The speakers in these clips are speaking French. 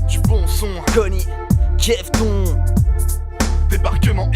du bon son. Connie, Kefton. Débarquement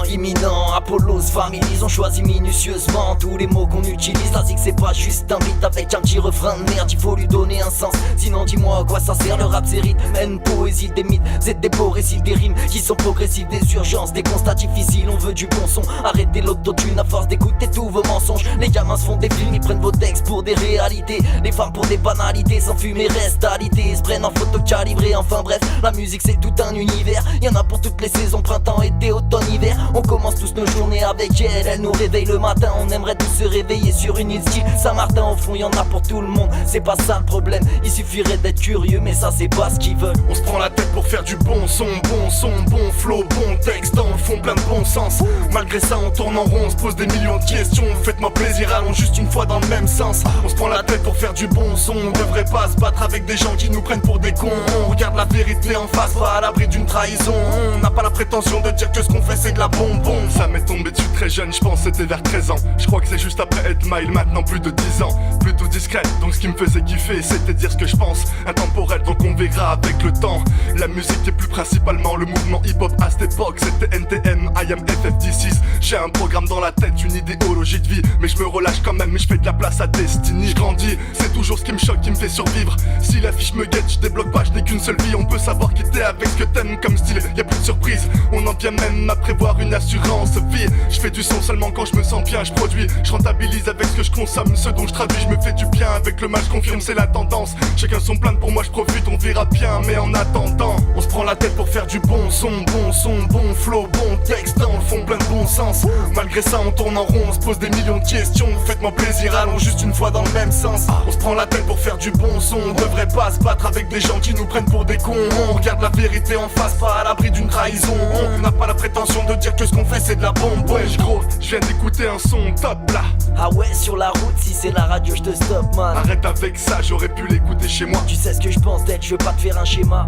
imminent, Apollos Family, ils ont choisi minutieusement tous les mots qu'on utilise. La zig c'est pas juste un beat avec un petit refrain de merde, il faut lui donner un sens. Sinon dis-moi à quoi ça sert, le rap c'est rythme, haine, poésie, des mythes, c'est des beaux récits, des rimes qui sont progressives, des urgences, des constats difficiles. On veut du bon son, arrêtez l'autotune à force d'écouter tous vos mensonges. Les gamins se font des films, ils prennent vos textes pour des réalités, les femmes pour des banalités, sans fumer reste alité, se prennent en photo calibrée. Enfin bref, la musique c'est tout un univers, y'en a pour toutes les saisons, printemps, été, automne, hiver. On commence tous nos journées avec elle, elle nous réveille le matin. On aimerait tous se réveiller sur une île style Saint-Martin. Au fond y'en a pour tout le monde, c'est pas ça le problème. Il suffirait d'être curieux, mais ça c'est pas ce qu'ils veulent. On se prend la tête pour faire du bon son, bon flow, bon texte, dans le fond plein de bon sens. Malgré ça on tourne en rond, on se pose des millions de questions. Faites-moi plaisir, allons juste une fois dans le même sens. On se prend la tête pour faire du bon son, on devrait pas se battre avec des gens qui nous prennent pour des cons. On regarde la vérité en face, pas à l'abri d'une trahison. On n'a pas la prétention de dire que ce qu'on fait c'est de la bonbon. Ça m'est tombé dessus très jeune, je pense c'était vers 13 ans. Je crois que c'est juste après 8 Mile, maintenant plus de 10 ans. Plutôt discret, donc ce qui me faisait kiffer c'était dire ce que je pense. Intemporel, donc on verra avec le temps. La musique est plus principalement le mouvement hip-hop à cette époque. C'était NTM, I am FFD6. J'ai un programme dans la tête, une idéologie de vie. Mais je me relâche quand même, mais je fais de la place à Destiny. Je grandis, c'est toujours ce qui me choque, qui me fait survivre. Si l'affiche me guette, je débloque pas, je n'ai qu'une seule vie. On peut savoir quitter avec ce que t'aimes comme style, y a plus de surprise. On en vient même à prévoir une assurance vie. Je fais du son seulement quand je me sens bien, je produis, je rentabilise avec ce que je consomme, ce dont je traduis, je me fais du bien avec le mal, je confirme, c'est la tendance. Chacun son plan, pour moi je profite, on verra bien, mais en attendant, on se prend la tête pour faire du bon son, bon flow, bon texte, dans le fond plein de bon sens. Malgré ça on tourne en rond, on se pose des millions de questions. Faites-moi plaisir, allons juste une fois dans le même sens. On se prend la tête pour faire du bon son, on devrait pas se battre avec des gens qui nous prennent pour des cons. On regarde la vérité en face, pas à l'abri d'une trahison. On n'a pas la prétention de dire que ce qu'on fait c'est de la bombe. Wesh gros, je viens d'écouter un son top là. Ah ouais, sur la route, si c'est la radio je te stoppe man. Arrête avec ça, j'aurais pu l'écouter chez moi. Tu sais ce que je pense d'être, je veux pas te faire un schéma.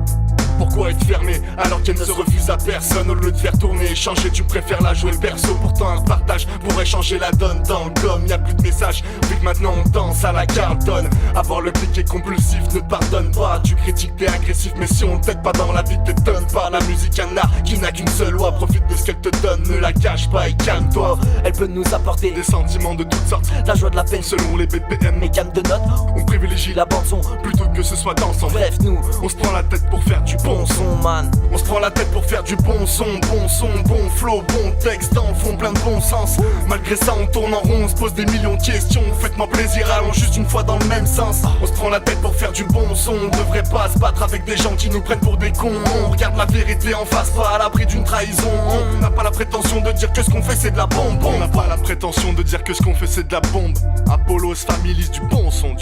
Pourquoi être fermé alors qu'elle ne se refuse à personne? Au lieu de faire tourner et changer, tu préfères la jouer perso. Pourtant un partage pourrait changer la donne dans le com. Y'a plus de messages, vu que maintenant on danse à la cartonne. Avoir le clic est compulsif, ne te pardonne pas. Tu critiques, t'es agressif, mais si on t'aide pas dans la vie, t'étonnes pas. La musique un art qui n'a qu'une seule loi. Profite de ce qu'elle te donne, ne la cache pas et calme-toi. Elle peut nous apporter des sentiments de toutes sortes, la joie de la peine selon les BPM. Mes gammes de notes, on privilégie la bande son plutôt que ce soit dansant. Bref nous, on se prend la tête pour faire du bon son man. On se prend la tête pour faire du bon son, bon flow, bon texte, dans le fond plein de bon sens. Malgré ça on tourne en rond, on se pose des millions de questions. Faites-moi plaisir, allons juste une fois dans le même sens. On se prend la tête pour faire du bon son, on devrait pas se battre avec des gens qui nous prennent pour des cons. On regarde la vérité en face, pas à l'abri d'une trahison. On n'a pas la prétention de dire que ce qu'on fait c'est de la bombe. On n'a pas la prétention de dire que ce qu'on fait c'est de la bombe. Apollos Family, du bon son,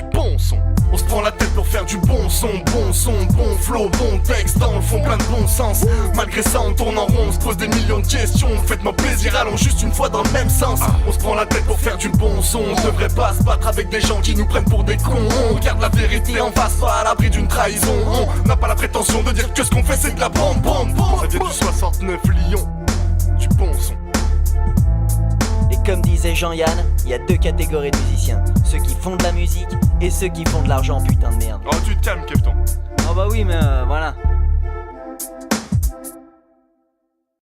On se prend la tête pour faire du bon son, bon flow, bon texte, dans le fond plein de bon sens. Malgré ça on tourne en rond, on se pose des millions de questions. Faites-moi plaisir, allons juste une fois dans le même sens. On se prend la tête pour faire du bon son, on devrait pas se battre avec des gens qui nous prennent pour des cons. On regarde la vérité en face, pas à l'abri d'une trahison. On n'a pas la prétention de dire que ce qu'on fait c'est de la bombe. Ça vient du 69 Lyon, du bon son. Et comme disait Jean-Yann, il y a deux catégories de musiciens. Ceux qui font de la musique et ceux qui font de l'argent, putain de merde. Oh tu te calmes Kefton. Oh bah oui mais voilà.